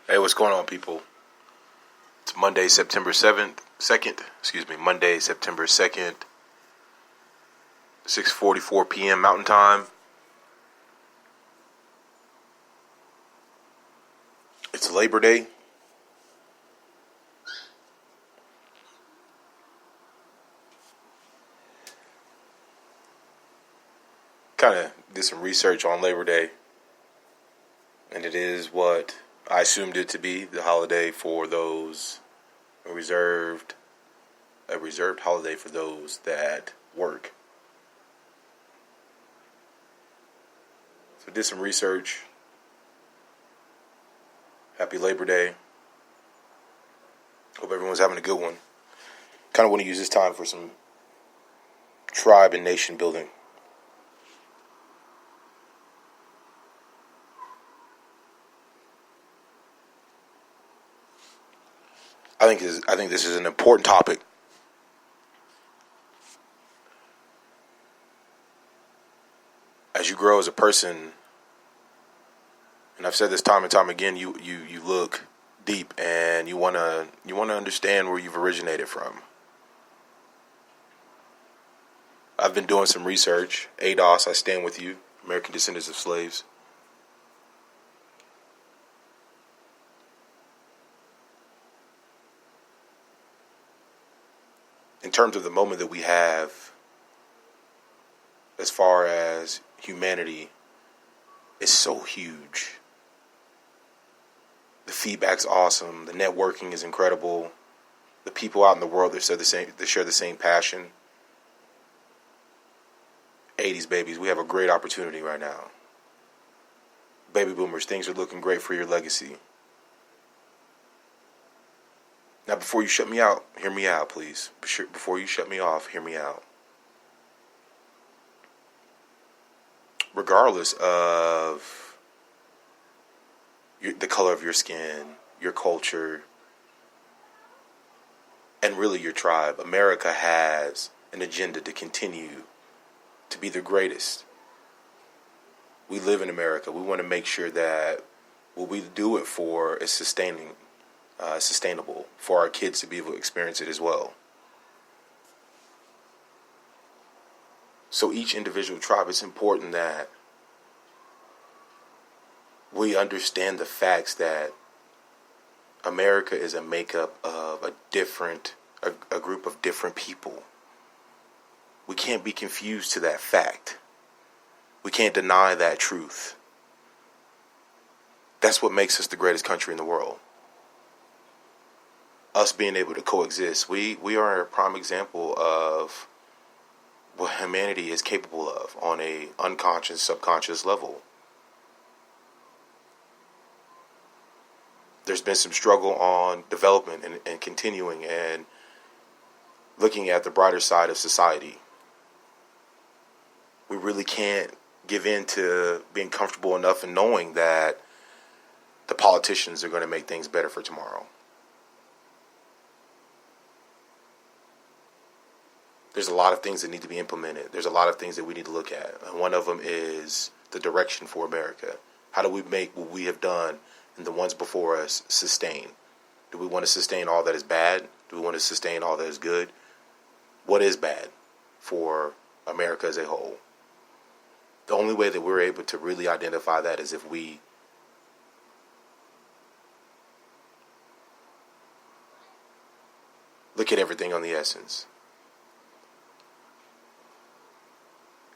Hey, what's going on, people? It's Monday, September 7th, 2nd, Monday, September 2nd, 6:44 p.m. Mountain Time. It's Labor Day. Kind of did some research on Labor Day, and it is what I assumed it to be, the holiday for those a reserved holiday for those that work. So did some research. Happy Labor Day. Hope everyone's having a good one. Kind of want to use this time for some tribe and nation building. I think this is an important topic. As you grow as a person, and I've said this time and time again, you look deep and you wanna understand where you've originated from. I've been doing some research. ADOS, I stand with you, American Descendants of Slaves. In terms of the moment that we have, as far as humanity, is so huge. The feedback's awesome. The networking is incredible. The people out in the world that share the same passion. 80s babies, we have a great opportunity right now. Baby boomers, things are looking great for your legacy. Now, before you shut me out, hear me out, please. Before you shut me off, hear me out. Regardless of the color of your skin, your culture, and really your tribe, America has an agenda to continue to be the greatest. We live in America. We want to make sure that what we do it for is sustainable for our kids to be able to experience it as well. So each individual tribe, it's important that we understand the facts that America is a makeup of a group of different people. We can't be confused to that fact. We can't deny that truth. That's what makes us the greatest country in the world. Us being able to coexist. We are a prime example of what humanity is capable of on a unconscious, subconscious level. There's been some struggle on development and continuing and looking at the brighter side of society. We really can't give in to being comfortable enough and knowing that the politicians are going to make things better for tomorrow. There's a lot of things that need to be implemented. There's a lot of things that we need to look at. And one of them is the direction for America. How do we make what we have done and the ones before us sustain? Do we want to sustain all that is bad? Do we want to sustain all that is good? What is bad for America as a whole? The only way that we're able to really identify that is if we look at everything on the essence.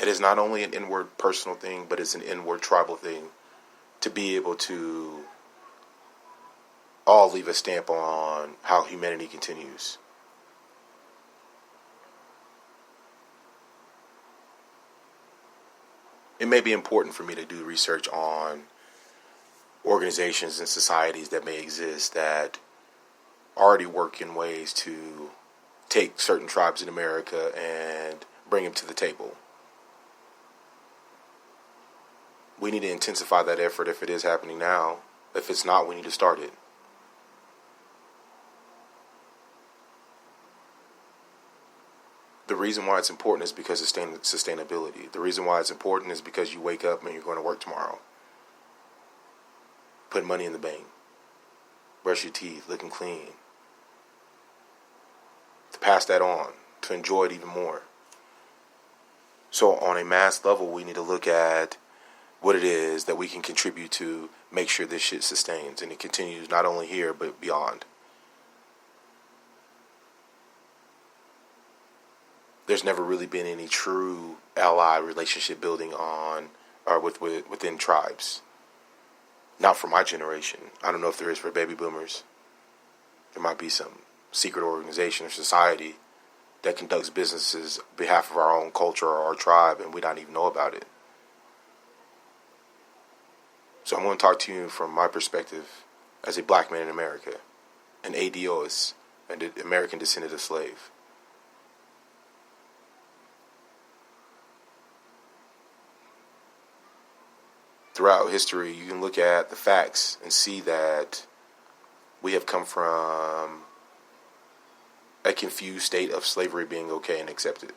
It is not only an inward personal thing, but it's an inward tribal thing to be able to all leave a stamp on how humanity continues. It may be important for me to do research on organizations and societies that may exist that already work in ways to take certain tribes in America and bring them to the table. We need to intensify that effort if it is happening now. If it's not, we need to start it. The reason why it's important is because of sustainability. The reason why it's important is because you wake up and you're going to work tomorrow. Put money in the bank. brush your teeth, looking clean, to pass that on, to enjoy it even more. So on a mass level, we need to look at what it is that we can contribute to make sure this shit sustains and it continues not only here but beyond. There's never really been any true ally relationship building on or within tribes. Not for my generation. I don't know if there is for baby boomers. There might be some secret organization or society that conducts businesses on behalf of our own culture or our tribe, and we don't even know about it. So I'm going to talk to you from my perspective as a black man in America, an ADOS, an American descendant of slave. Throughout history, you can look at the facts and see that we have come from a confused state of slavery being okay and accepted.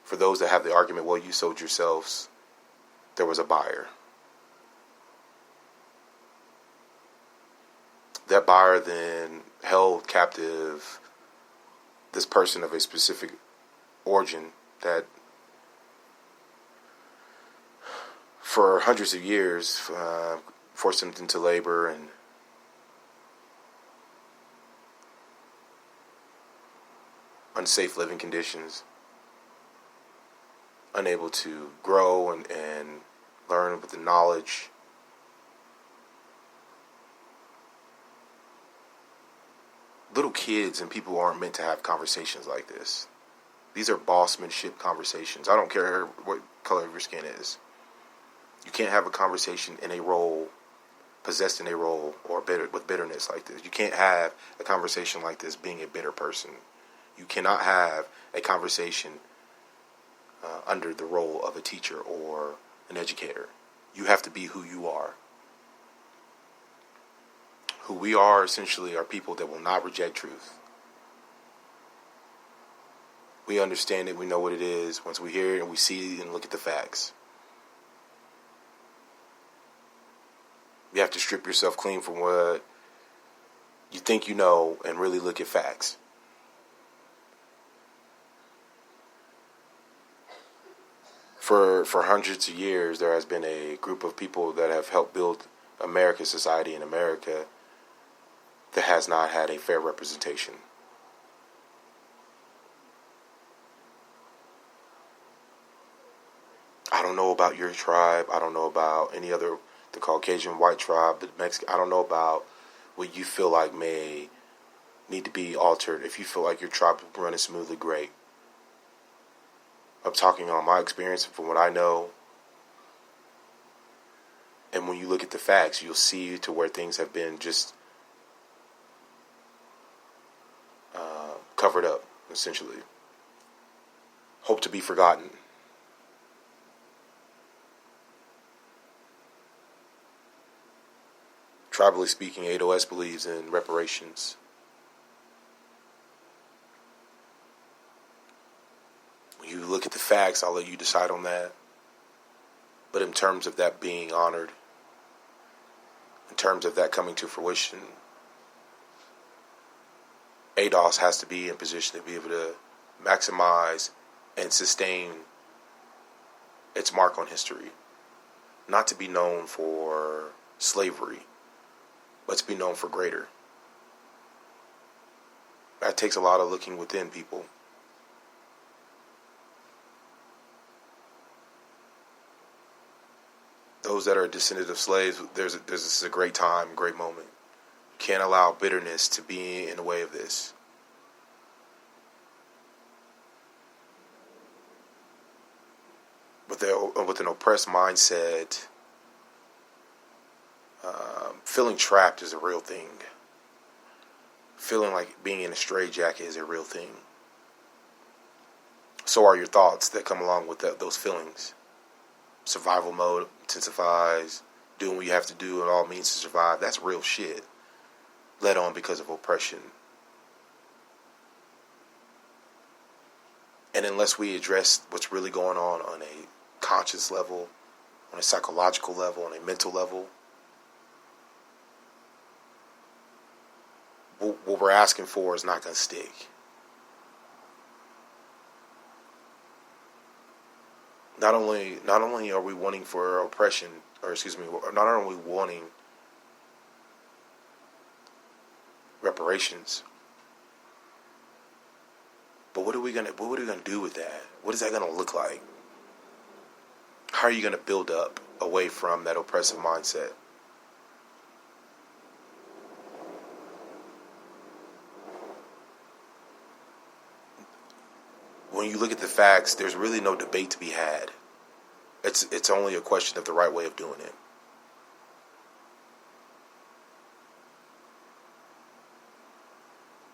For those that have the argument, well, you sold yourselves, there was a buyer. That buyer then held captive this person of a specific origin that for hundreds of years forced them into labor and unsafe living conditions, unable to grow and learn with the knowledge. Little kids and people aren't meant to have conversations like this. These are bossmanship conversations. I don't care what color your skin is. You can't have a conversation in a role, possessed in a role, or with bitterness like this. You can't have a conversation like this being a bitter person. You cannot have a conversation under the role of a teacher or an educator. You have to be who you are. Who we are essentially are people that will not reject truth. We understand it, we know what it is once we hear it and we see it and look at the facts. You have to strip yourself clean from what you think you know and really look at facts. For hundreds of years, there has been a group of people that have helped build American society in America that has not had a fair representation. I don't know about your tribe. I don't know about any other, the Caucasian white tribe, the Mexican. I don't know about what you feel like may need to be altered. If you feel like your tribe is running smoothly, great. I'm talking on my experience from what I know. And when you look at the facts, you'll see to where things have been just covered up, essentially. Hope to be forgotten. Tribally speaking, ADOS believes in reparations. When you look at the facts, I'll let you decide on that. But in terms of that being honored, in terms of that coming to fruition, ADOS has to be in position to be able to maximize and sustain its mark on history. Not to be known for slavery, but to be known for greater. That takes a lot of looking within people. Those that are descendants of slaves, this is a great time, great moment. You can't allow bitterness to be in the way of this. With an oppressed mindset, feeling trapped is a real thing. Feeling like being in a straitjacket is a real thing. So are your thoughts that come along with those feelings. Survival mode intensifies, doing what you have to do in all means to survive. That's real shit. Led on because of oppression. And unless we address what's really going on a conscious level, on a psychological level, on a mental level, what we're asking for is not going to stick. Not only are we wanting for oppression, or excuse me, not only are we wanting reparations, but what are we gonna do with that? What is that gonna look like? How are you gonna build up away from that oppressive mindset? When you look at the facts, there's really no debate to be had. It's only a question of the right way of doing it.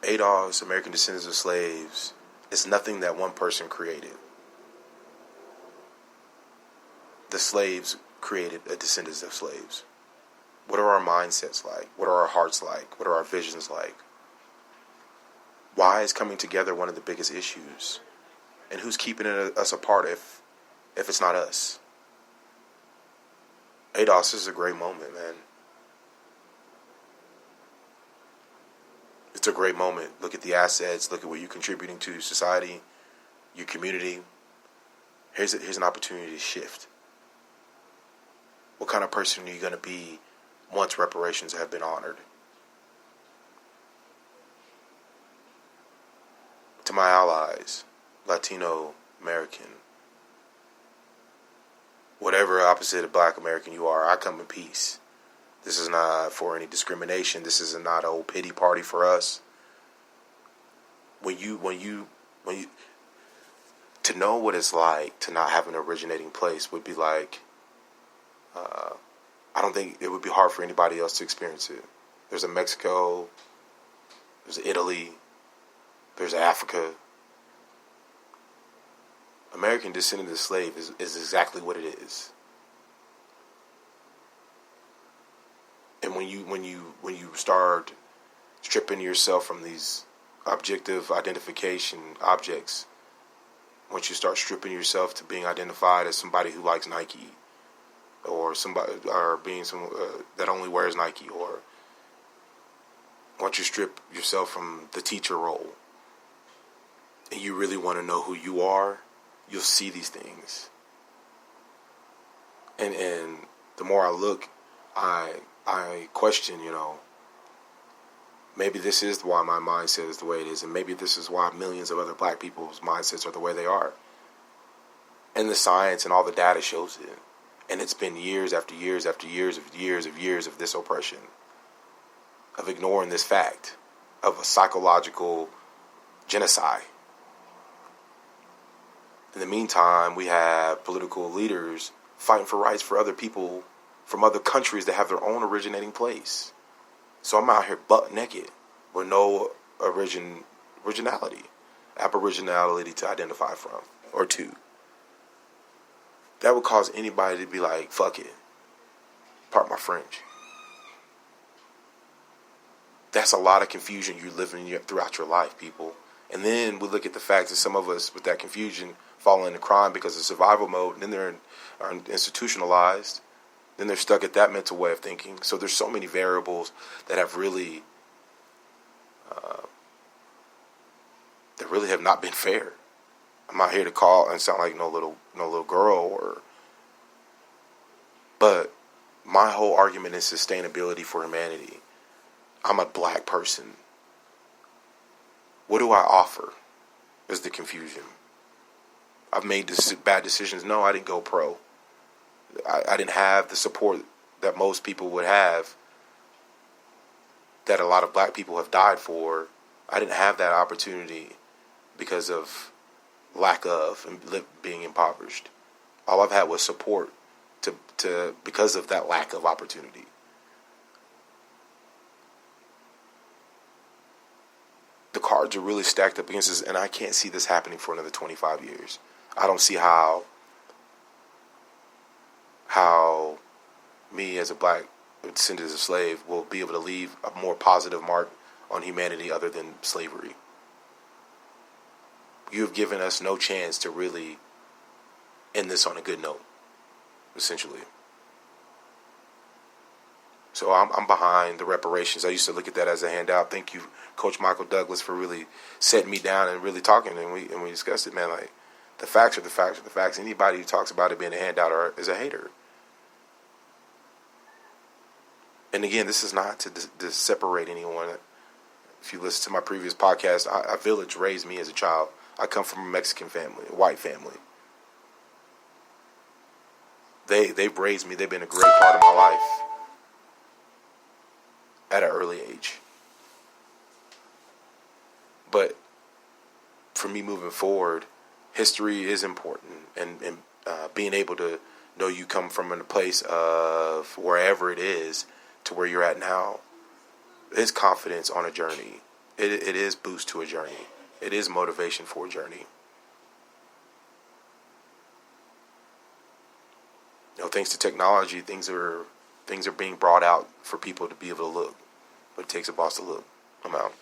ADOS, American Descendants of Slaves, is nothing that one person created. The slaves created a descendants of slaves. What are our mindsets like? What are our hearts like? What are our visions like? Why is coming together one of the biggest issues? And who's keeping us apart if it's not us? ADOS, this is a great moment, man. It's a great moment. Look at the assets. Look at what you're contributing to society, your community. Here's an opportunity to shift. What kind of person are you going to be once reparations have been honored? To my allies, Latino American, whatever opposite of Black American you are, I come in peace. This is not for any discrimination. This is not a old pity party for us. When you to know what it's like to not have an originating place would be like, I don't think it would be hard for anybody else to experience it. There's a Mexico, there's Italy, there's Africa. American Descendant of Slave is exactly what it is. And when you start stripping yourself from these objective identification objects, once you start stripping yourself to being identified as somebody who likes Nike, or somebody, or being some that only wears Nike, or once you strip yourself from the teacher role, and you really want to know who you are, you'll see these things. And the more I look, I question, maybe this is why my mindset is the way it is, and maybe this is why millions of other Black people's mindsets are the way they are. And the science and all the data shows it. And it's been years after years after years of this oppression, of ignoring this fact, of a psychological genocide. In the meantime, we have political leaders fighting for rights for other people from other countries that have their own originating place. So I'm out here butt naked with no aboriginality to identify from or to. That would cause anybody to be like, fuck it, part my French. That's a lot of confusion you live in throughout your life, people. And then we look at the fact that some of us with that confusion fall into crime because of survival mode, and then they're are institutionalized. Then they're stuck at that mental way of thinking. So there's so many variables that have really have not been fair. I'm not here to call and sound like no little girl, but my whole argument is sustainability for humanity. I'm a Black person. What do I offer? Is the confusion. I've made bad decisions. No, I didn't go pro. I didn't have the support that most people would have, that a lot of Black people have died for. I didn't have that opportunity because of lack of and being impoverished. All I've had was support to because of that lack of opportunity. The cards are really stacked up against us, and I can't see this happening for another 25 years. I don't see how me as a Black descendant of a slave will be able to leave a more positive mark on humanity other than slavery. You have given us no chance to really end this on a good note, essentially. So I'm behind the reparations. I used to look at that as a handout. Thank you, Coach Michael Douglas, for really setting me down and really talking. And we discussed it, man. Like, the facts are the facts are the facts. Anybody who talks about it being a handout is a hater. And again, this is not to separate anyone. If you listen to my previous podcast, a village raised me as a child. I come from a Mexican family, a white family. They've raised me. They've been a great part of my life at an early age. But for me moving forward, history is important, and being able to know you come from a place of wherever it is to where you're at now is confidence on a journey. It is boost to a journey. It is motivation for a journey. You know, thanks to technology, things are being brought out for people to be able to look. But it takes a boss to look. I'm out.